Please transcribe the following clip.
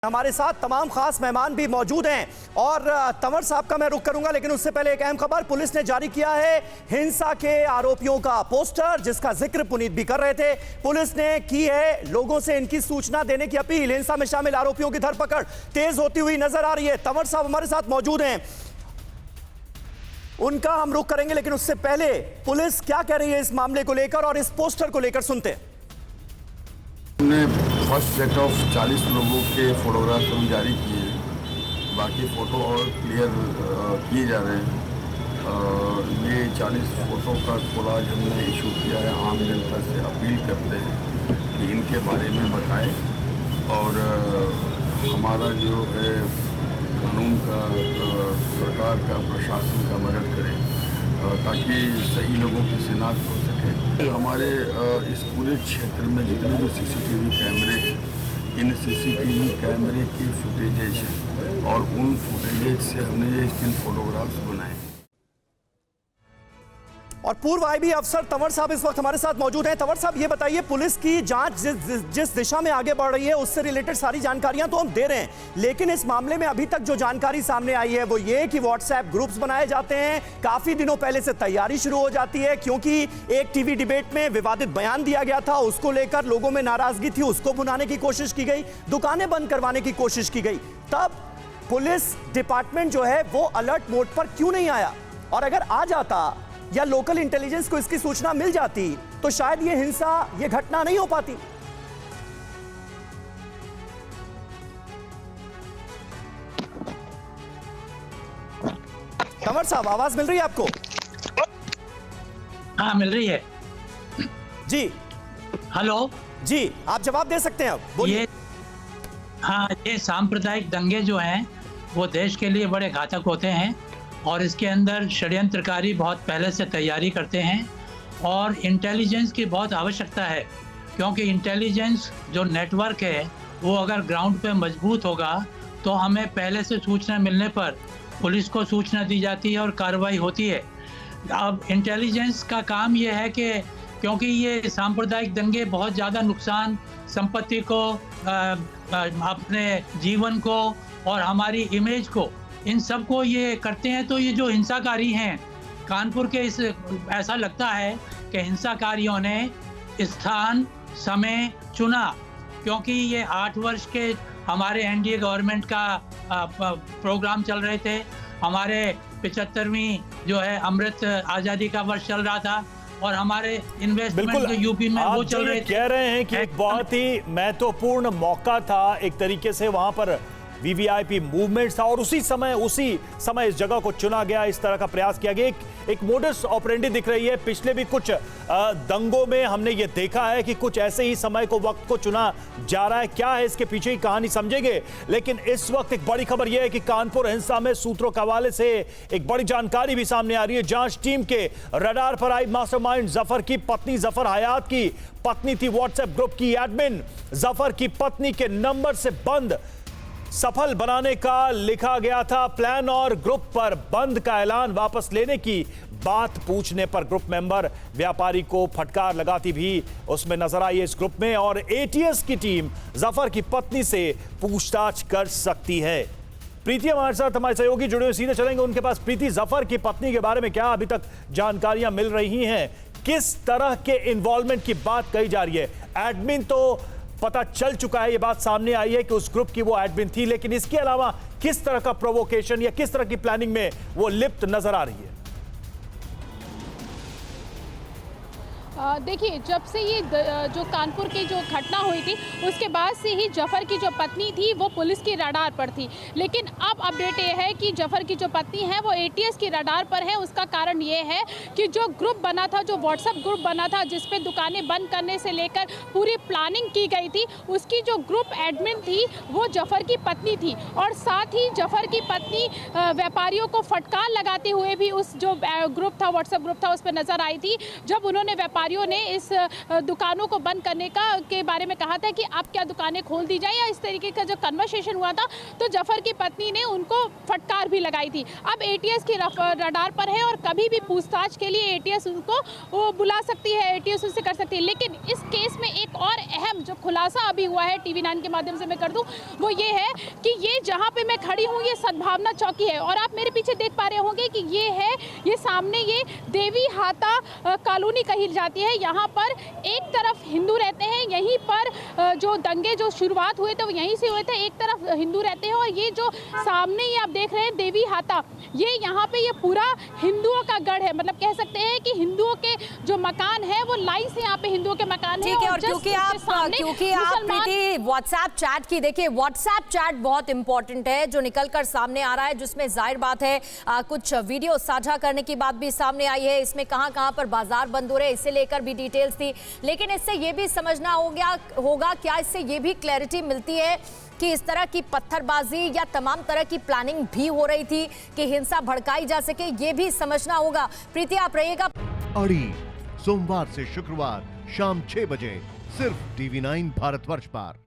हमारे साथ तमाम खास मेहमान भी मौजूद हैं और तंवर साहब का मैं रुख करूंगा, लेकिन उससे पहले एक अहम खबर। पुलिस ने जारी किया है हिंसा के आरोपियों का पोस्टर, जिसका जिक्र पुनीत भी कर रहे थे। पुलिस ने की है लोगों से इनकी सूचना देने की अपील। हिंसा में शामिल आरोपियों की धरपकड़ तेज होती हुई नजर आ रही है। तंवर साहब हमारे साथ मौजूद हैं, उनका हम रुख करेंगे, लेकिन उससे पहले पुलिस क्या कह रही है इस मामले को लेकर और इस पोस्टर को लेकर सुनते हैं। फर्स्ट सेट ऑफ 40 लोगों के फोटोग्राफ हम जारी किए, बाकी फ़ोटो और क्लियर किए जा रहे हैं। ये 40 फ़ोटो का कोलाज हमने इशू किया है। आम जनता से अपील करते हैं कि इनके बारे में बताएं और हमारा जो है कानून का, सरकार का, प्रशासन का मदद करें ताकि सही लोगों की शिनाख्त हो सके। हमारे इस पूरे क्षेत्र में जितने भी सीसीटीवी कैमरे हैं, इन सीसीटीवी कैमरे की फुटेजेज हैं और उन फुटेजेज से हमने ये इन फोटोग्राफ्स बनाए। और पूर्व आईबी अफसर तंवर साहब इस वक्त हमारे साथ मौजूद हैं। तंवर साहब, ये बताइए, पुलिस की जांच जिस दिशा में आगे बढ़ रही है उससे रिलेटेड सारी जानकारियां तो हम दे रहे हैं, लेकिन इस मामले में अभी तक जो जानकारी सामने आई है वो ये कि व्हाट्सएप ग्रुप्स बनाए जाते हैं, काफी दिनों पहले से तैयारी शुरू हो जाती है, क्योंकि एक टीवी डिबेट में विवादित बयान दिया गया था, उसको लेकर लोगों में नाराजगी थी, उसको भुनाने की कोशिश की गई, दुकानें बंद करवाने की कोशिश की गई। तब पुलिस डिपार्टमेंट जो है वो अलर्ट मोड पर क्यों नहीं आया? और अगर आ जाता या लोकल इंटेलिजेंस को इसकी सूचना मिल जाती तो शायद ये हिंसा, ये घटना नहीं हो पाती। तंवर साहब, आवाज मिल रही है आपको? हाँ, मिल रही है जी। हेलो जी, आप जवाब दे सकते हैं, बोलिए। हाँ, ये सांप्रदायिक दंगे जो हैं वो देश के लिए बड़े घातक होते हैं और इसके अंदर षड्यंत्रकारी बहुत पहले से तैयारी करते हैं और इंटेलिजेंस की बहुत आवश्यकता है, क्योंकि इंटेलिजेंस जो नेटवर्क है वो अगर ग्राउंड पे मजबूत होगा तो हमें पहले से सूचना मिलने पर पुलिस को सूचना दी जाती है और कार्रवाई होती है। अब इंटेलिजेंस का काम ये है कि क्योंकि ये सांप्रदायिक दंगे बहुत ज़्यादा नुकसान संपत्ति को, अपने जीवन को और हमारी इमेज को, इन सब को ये करते हैं, तो ये जो हिंसाकारी हैं कानपुर के, इस ऐसा लगता है कि हिंसाकारियों ने स्थान समय चुना, क्योंकि ये 8 वर्ष के हमारे एनडीए गवर्नमेंट का प्रोग्राम चल रहे थे। हमारे 75वीं जो है अमृत आज़ादी का वर्ष चल रहा था और हमारे इन्वेस्टमेंट जो यूपी में वो चल रहे थे। कह रहे हैं कि एक बहुत ही महत्वपूर्ण मौका था, एक तरीके से वहां पर वीवीआईपी मूवमेंट था और उसी समय इस जगह को चुना गया, इस तरह का प्रयास किया गया। एक मोडस ऑपरेंडी दिख रही है। पिछले भी कुछ दंगों में हमने ये देखा है कि कुछ ऐसे ही समय को, वक्त को चुना जा रहा है। क्या है इसके पीछे की कहानी, समझेंगे, लेकिन इस वक्त एक बड़ी खबर यह है कि कानपुर हिंसा में सूत्रों के हवाले से एक बड़ी जानकारी भी सामने आ रही है। जांच टीम के रडार पर आई मास्टरमाइंड जफर की पत्नी, जफर हयात की पत्नी थी, व्हाट्सएप ग्रुप की एडमिन। जफर की पत्नी के नंबर से बंद सफल बनाने का लिखा गया था प्लान और ग्रुप पर बंद का ऐलान वापस लेने की बात पूछने पर ग्रुप मेंबर व्यापारी को फटकार लगाती भी उसमें नजर आई है इस ग्रुप में। और एटीएस की टीम जफर की पत्नी से पूछताछ कर सकती है। प्रीति हमारे साथ, हमारे सहयोगी जुड़े हुए, सीधे चलेंगे उनके पास। प्रीति, जफर की पत्नी के बारे में क्या अभी तक जानकारियां मिल रही हैं? किस तरह के इन्वॉल्वमेंट की बात कही जा रही है? एडमिन तो पता चल चुका है, ये बात सामने आई है कि उस ग्रुप की वो एडमिन थी, लेकिन इसके अलावा किस तरह का प्रोवोकेशन या किस तरह की प्लानिंग में वो लिप्त नजर आ रही है? देखिए, जब से ये जो कानपुर की जो घटना हुई थी उसके बाद से ही जफर की जो पत्नी थी वो पुलिस की रडार पर थी, लेकिन अब अपडेट ये है कि जफर की जो पत्नी है वो एटीएस की रडार पर है। उसका कारण ये है कि जो ग्रुप बना था, जो व्हाट्सएप ग्रुप बना था जिसपे दुकानें बंद करने से लेकर पूरी प्लानिंग की गई थी, उसकी जो ग्रुप एडमिन थी वो जफर की पत्नी थी। और साथ ही जफर की पत्नी व्यापारियों को फटकार लगाते हुए भी उस जो ग्रुप था, व्हाट्सएप ग्रुप था, उस पर नजर आई थी। जब उन्होंने व्यापारी व्यापारियों ने इस दुकानों को बंद करने के बारे में कहा था कि अब क्या दुकानें खोल दी जाए, या इस तरीके का जो कन्वर्सेशन हुआ था, तो जफर की पत्नी ने उनको फटकार भी लगाई थी। अब एटीएस की रडार पर है और कभी भी पूछताछ के लिए एटीएस उनको वो बुला सकती है, एटीएस उससे कर सकती है। लेकिन इस केस में एक और अहम जो खुलासा अभी हुआ है, TV9 के माध्यम से मैं कर दूं, वो ये है कि ये जहां पे मैं खड़ी हूं ये सद्भावना चौकी है, और आप मेरे पीछे देख पा रहे होंगे कि ये सामने ये देवी हाता कॉलोनी कही जाती है। यहाँ पर एक तरफ हिंदू रहते हैं, यहीं पर जो दंगे जो शुरुआत हुए थे वो यहीं से हुए थे, एक तरफ हिंदू रहते हैं, और ये जो सामने ये आप देख रहे हैं देवी हाता, ये यहाँ पे ये पूरा हिंदुओं का गढ़ है। मतलब कह सकते हैं कि हिंदुओं के जो मकान है वो लाइन से यहाँ पे हिंदुओं के मकान है। ठीक है, और क्योंकि आप प्रीति व्हाट्सएप चैट की, देखिए व्हाट्सएप चैट बहुत इंपॉर्टेंट है जो निकलकर सामने आ रहा है, जिसमें जाहिर बात है कुछ वीडियो साझा करने की बात भी सामने आई है। इसमें कहां पर बाजार बंद हो रहे हैं इसे लेकर भी डिटेल्स थी, लेकिन इससे ये भी समझना होगा क्या इससे ये भी क्लैरिटी मिलती है कि इस तरह की पत्थरबाजी या तमाम तरह की प्लानिंग भी हो रही थी कि हिंसा भड़काई जा सके, ये भी समझना होगा। प्रीति आप रहिएगा। अड़ी सोमवार से शुक्रवार शाम 6 बजे सिर्फ TV9 भारतवर्ष पर।